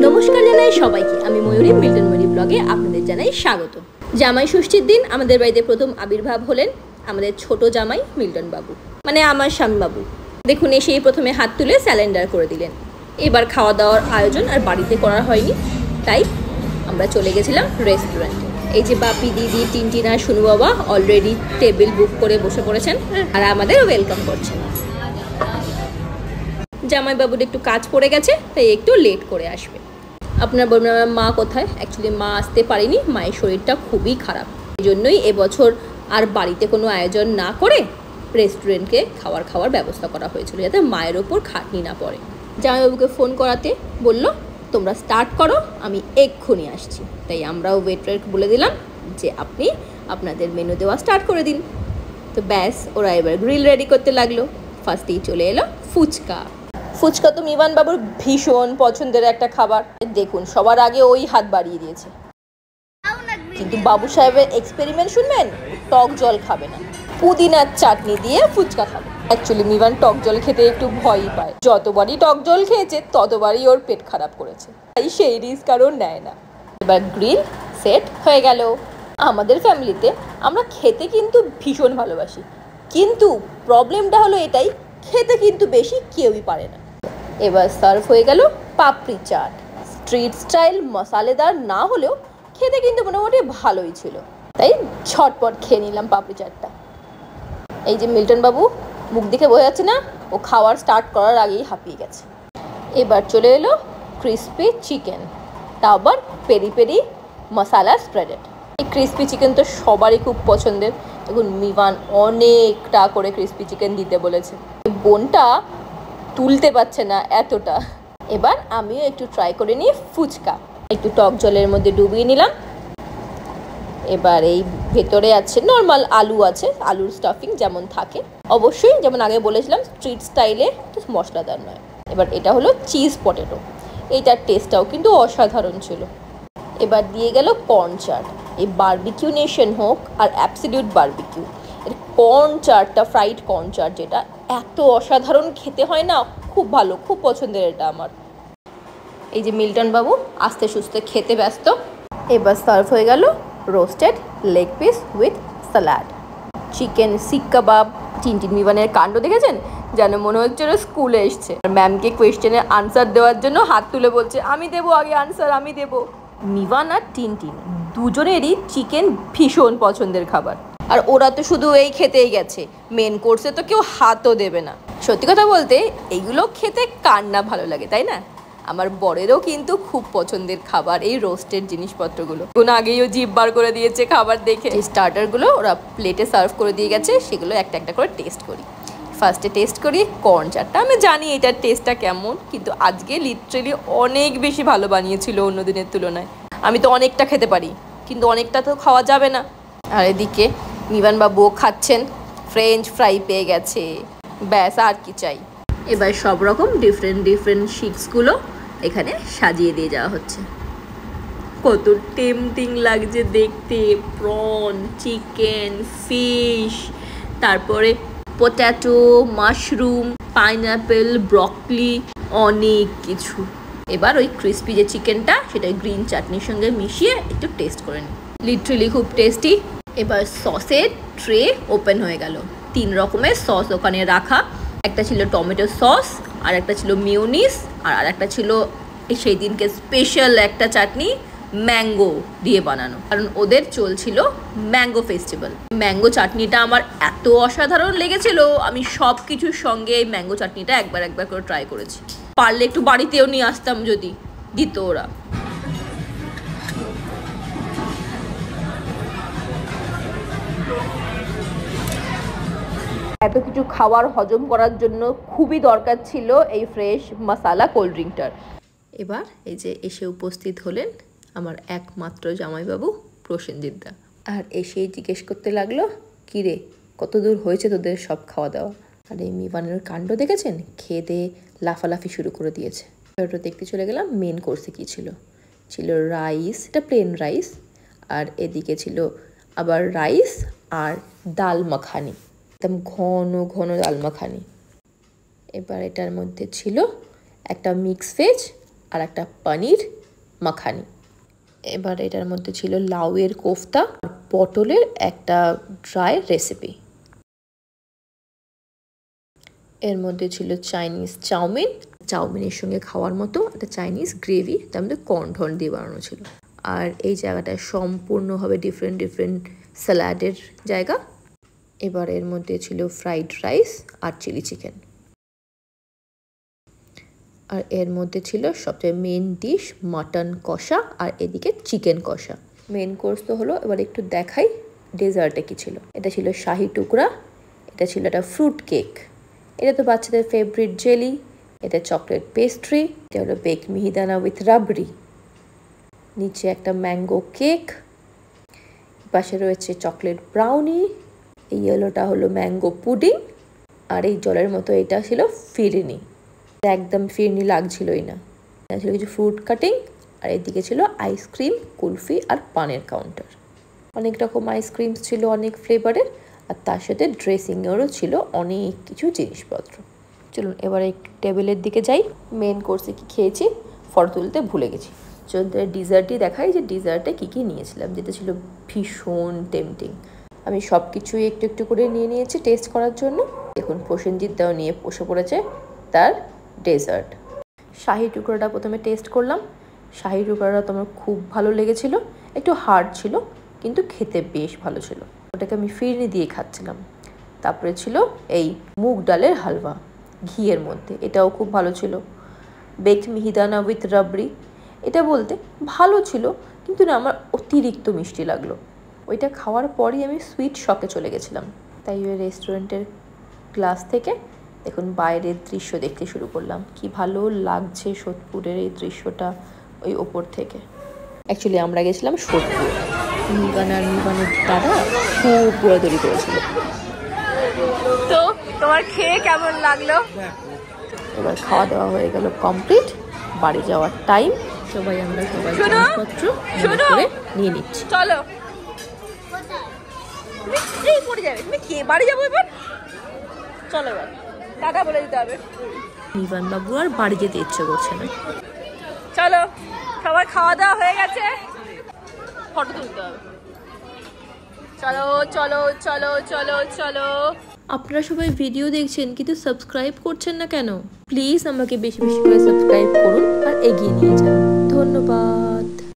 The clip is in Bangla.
নমস্কার জানাই সবাইকে। আমি ময়ূরী, মিল্টন ময়ূরী ব্লগে আপনাদের জানাই স্বাগত। জামাই ষষ্ঠীর দিন আমাদের বাড়িতে প্রথম আবির্ভাব হলেন আমাদের ছোট জামাই মিল্টন বাবু, মানে আমার স্বামী বাবু। দেখুন, এসেই প্রথমে হাত তুলে স্যালেন্ডার করে দিলেন। এবার খাওয়া দাওয়ার আয়োজন আর বাড়িতে করা হয়নি, তাই আমরা চলে গেছিলাম রেস্টুরেন্টে। এই যে বাপি, দিদি, টিনটিনা, শুনু বাবা অলরেডি টেবিল বুক করে বসে পড়েছেন আর আমাদের ওয়েলকাম করছেন। জামাইবাবুর একটু কাজ পড়ে গেছে, তাই একটু লেট করে আসবে। আপনার বলবেন আমার মা কোথায়? অ্যাকচুয়ালি মা আসতে পারেনি, মায়ের শরীরটা খুবই খারাপ। এই জন্যই এবছর আর বাড়িতে কোনো আয়োজন না করে রেস্টুরেন্টকে খাওয়ার ব্যবস্থা করা হয়েছিল, যাতে মায়ের ওপর খাটনি না পড়ে। জামাইবাবুকে ফোন করাতে বলল, তোমরা স্টার্ট করো, আমি এক্ষুনি আসছি। তাই আমরাও ওয়েটারকে বলে দিলাম যে আপনি আপনাদের মেনু দেওয়া স্টার্ট করে দিন। তো ব্যাস, ওরা এবার গ্রিল রেডি করতে লাগলো। ফার্স্টেই চলে এলো ফুচকা। ফুচকা তো মিবান বাবুর ভীষণ পছন্দের একটা খাবার। দেখুন, সবার আগে ওই হাত বাড়িয়ে দিয়েছে। কিন্তু বাবু সাহেবের এক্সপেরিমেন্ট শুনবেন, টক জল খাবে না, পুদিনার চাটনি দিয়ে ফুচকা খাবে। অ্যাকচুয়ালি মিবান টক জল খেতে একটু ভয়ই পায়। যতবারই টক জল খেয়েছে ততবারই ওর পেট খারাপ করেছে, তাই সেই রিস্ক কারণ নেয় না। এবার গ্রিল সেট হয়ে গেল। আমাদের ফ্যামিলিতে আমরা খেতে কিন্তু ভীষণ ভালোবাসি, কিন্তু প্রবলেমটা হলো এটাই, খেতে কিন্তু বেশি কেউই পারে না। এবার সার্ভ হয়ে গেল পাপড়ি চাট। স্ট্রিট স্টাইল মশালেদার না হলেও খেতে কিন্তু মোটামুটি ভালোই ছিল, তাই ঝটপট খেয়ে নিলাম পাপড়ি চাটটা। এই যে মিল্টন বাবু, মুখ দেখে বোঝা যাচ্ছে না ও খাওয়ার স্টার্ট করার আগেই হাঁপিয়ে গেছে। এবার চলে এলো ক্রিসপি চিকেন, তা আবার পেরি পেরি মশালা স্প্রেডেড। এই ক্রিসপি চিকেন তো সবারই খুব পছন্দের। দেখুন, মিবান অনেকটা করে ক্রিসপি চিকেন দিতে বলেছে, বোনটা তুলতে পারছে না এতটা। এবার আমিও একটু ট্রাই করে নিই ফুচকা। একটু টক জলের মধ্যে ডুবিয়ে নিলাম। এবার এই ভেতরে আছে নর্মাল আলু, আছে আলুর স্টাফিং যেমন থাকে, অবশ্যই যেমন আগে বলেছিলাম স্ট্রিট স্টাইলে, মশলাদার নয়। এবার এটা হলো চিজ পটেটো, এইটার টেস্টটাও কিন্তু অসাধারণ ছিল। এবার দিয়ে গেল কর্ন চাট। এই বারবিকিউ নেশন হোক আর অ্যাবসলিউট বারবিকিউ, এর কর্ন চাটটা, ফ্রাইড কর্ন চাট, যেটা এত অসাধারণ খেতে হয় না, খুব ভালো, খুব পছন্দের এটা আমার। এই যে মিল্টন বাবু আস্তে সুস্তে খেতে ব্যস্ত। এবার সার্ভ হয়ে গেল roasted leg piece with salad, chicken শিক কাবাব। টিনটিন মিবানের কাণ্ড দেখেছেন? যেন মনে হচ্ছে ওরা স্কুলে এসছে। আর ম্যামকে কোয়েশ্চেনের আনসার দেওয়ার জন্য হাত তুলে বলছে, আমি দেবো আগে আনসার, আমি দেবো। মিবান আর টিনটিন দুজনেরই চিকেন ভীষণ পছন্দের খাবার, আর ওরা তো শুধু এই খেতেই গেছে, মেন কোর্সে তো কেউ হাতও দেবে না। সত্যি কথা বলতে এইগুলো খেতে কার না ভালো লাগে, তাই না? আমার বরেরও কিন্তু খুব পছন্দের খাবার এই রোস্টেড জিনিসপত্রগুলো। কোন আগেইও জিভ বার করে দিয়েছে খাবার দেখে। এই স্টার্টারগুলো ওরা প্লেটে সার্ভ করে দিয়ে গেছে, সেগুলো একটা একটা করে টেস্ট করি। ফার্স্টে টেস্ট করি কর্ন চাটটা। আমি জানি এটার টেস্টটা কেমন, কিন্তু আজকে লিটারেলি অনেক বেশি ভালো বানিয়েছিল অন্য দিনের তুলনায়। আমি তো অনেকটা খেতে পারি, কিন্তু অনেকটা তো খাওয়া যাবে না। আর এদিকে মিবান বাবুও খাচ্ছেন, ফ্রেঞ্চ ফ্রাই পেয়ে গেছে, ব্যাস আর কি চাই। এবার সব রকম ডিফারেন্ট শিটসগুলো এখানে সাজিয়ে দিয়ে যাওয়া হচ্ছে। কত টেম্পটিং লাগছে দেখতে। প্রন, চিকেন, ফিশ, তারপরে পটেটো, মাশরুম, পাইনঅ্যাপেল, ব্রকলি, অনেক কিছু। এবার ওই ক্রিসপি যে চিকেনটা, সেটা গ্রিন চাটনির সঙ্গে মিশিয়ে একটু টেস্ট করে নিই। লিটারেলি খুব টেস্টি। এবার সসের ট্রে ওপেন হয়ে গেল। 3 রকমের সস ওখানে রাখা। একটা ছিল টমেটো সস, আর একটা ছিল মিউনিস, আর একটা ছিল সেই দিনকে স্পেশাল একটা চাটনি ম্যাঙ্গো দিয়ে বানানো, কারণ ওদের চলছিল ম্যাঙ্গো ফেস্টিভ্যাল। ম্যাঙ্গো চাটনিটা আমার এত অসাধারণ লেগেছিল, আমি সব কিছুর সঙ্গে এই ম্যাঙ্গো চাটনিটা একবার করে ট্রাই করেছি। পারলে একটু বাড়িতেও নিয়ে আসতাম যদি দিত ওরা। এত কিছু খাবার হজম করার জন্য খুবই দরকার ছিল এই ফ্রেশ মশালা কোল্ড ড্রিঙ্কটার। এবার এই যে এসে উপস্থিত হলেন আমার একমাত্র জামাইবাবু প্রসেনজিৎ দা। আর এসেই জিজ্ঞেস করতে লাগলো, কী রে, কত দূর হয়েছে তোদের সব খাওয়া দাওয়া? আর এই মিবানের কাণ্ড দেখেছেন, খেয়ে দিয়ে লাফালাফি শুরু করে দিয়েছে। ওটা দেখতে চলে গেলাম মেন কোর্সে কী ছিল। ছিল রাইস, এটা প্লেন রাইস, আর এদিকে ছিল আবার রাইস আর ডাল মাখানি, একদম ঘন ঘন ডাল মাখানি। এবার এটার মধ্যে ছিল একটা মিক্স ভেজ আর একটা পনির মাখানি। এবার এটার মধ্যে ছিল লাউয়ের কোফতা, পটলের একটা ড্রাই রেসিপি। এর মধ্যে ছিল চাইনিজ চাউমিন, চাউমিনের সঙ্গে খাওয়ার মতো একটা চাইনিজ গ্রেভি, তার মধ্যে কর্নফ্লাওয়ার দিয়ে বানানো ছিল। আর এই জায়গাটায় সম্পূর্ণভাবে ডিফারেন্ট স্যালাডের জায়গা। এবার এর মধ্যে ছিল ফ্রাইড রাইস আর চিলি চিকেন। আর এর মধ্যে ছিল সবচেয়ে মেন ডিশ মাটন কষা, আর এদিকে চিকেন কষা। মেন কোর্স তো হলো, এবার একটু দেখাই ডেজার্টে কি ছিল। এটা ছিল শাহি টুকরা, এটা ছিল একটা ফ্রুট কেক, এটা তো বাচ্চাদের ফেভারিট জেলি, এটা চকলেট পেস্ট্রি, এটা হলো বেক মিহিদানা উইথ রাবড়ি, নিচে একটা ম্যাঙ্গো কেক, পাশে রয়েছে চকলেট ব্রাউনি, এই ইয়েলোটা হলো ম্যাঙ্গো পুডিং, আর এই জলের মতো এটা ছিল ফিরনি। একদম ফিরনি লাগছিলই না। এটা ছিল কিছু ফ্রুট কাটিং, আর এদিকে ছিল আইসক্রিম, কুলফি আর পানের কাউন্টার। অনেক রকম আইসক্রিম ছিল অনেক ফ্লেভারের, আর তার সাথে ড্রেসিংয়েরও ছিল অনেক কিছু জিনিসপত্র। চলুন এবার একটু টেবিলের দিকে যাই। মেন কোর্সে কি খেয়েছি ফটো তুলতে ভুলে গেছি। চলুন ডিজার্টই দেখাই যে ডিজার্টে কী কী নিয়েছিলাম, যেটা ছিল ভীষণ টেম্পটিং। আমি সব কিছুই একটু একটু করে নিয়ে নিয়েছি টেস্ট করার জন্য। দেখুন প্রসেনজিৎ দাও নিয়ে বসে পড়েছে তার ডেজার্ট। শাহি টুকরোটা প্রথমে টেস্ট করলাম। শাহি টুকরোটা তোমার খুব ভালো লেগেছিল, একটু হার্ড ছিল কিন্তু খেতে বেশ ভালো ছিল। ওটাকে আমি ফিরনি দিয়ে খাচ্ছিলাম। তারপরে ছিল এই মুগ ডালের হালুয়া ঘিয়ের মধ্যে, এটাও খুব ভালো ছিল। বেকড মিহিদানা উইথ রাবড়ি, এটা বলতে ভালো ছিল কিন্তু না আমার অতিরিক্ত মিষ্টি লাগলো। ওইটা খাওয়ার পরই আমি সুইট শকে চলে গেছিলাম। তাই ওই রেস্টুরেন্টের গ্লাস থেকে দেখুন বাইরের দৃশ্য দেখতে শুরু করলাম। কি ভালো লাগছে সোদপুরের এই দৃশ্যটা ওই ওপর থেকে। অ্যাকচুয়ালি আমরা গেছিলাম সোদপুর। নিবান আর নিবানের দাদা খুব দৌড়াদৌড়ি করেছিল। তো তোমার খেয়ে কেমন লাগলো? এবার খাওয়া দাওয়া হয়ে গেল কমপ্লিট, বাড়ি যাওয়ার টাইম। সবাই আমরা সবাই জিনিসপত্র করে নিয়ে নিচ্ছি। চলো তুমি পড়ে যাবে, তুমি কে বাড়ি যাবো এবার? চলো এবার টাটা বলে দিতে হবে। নিবান বাবু আর বাড়ি যেতে ইচ্ছে করছে না। চলো সবার খাওয়া দাওয়া হয়ে গেছে, ফটো তুলতে হবে। চলো চলো চলো চলো চলো। আপনারা সবাই ভিডিও দেখছেন কিন্তু সাবস্ক্রাইব করছেন না কেন? প্লিজ আমাকে বেশি বেশি করে সাবস্ক্রাইব করুন আর এগিয়ে নিয়ে যান। ধন্যবাদ।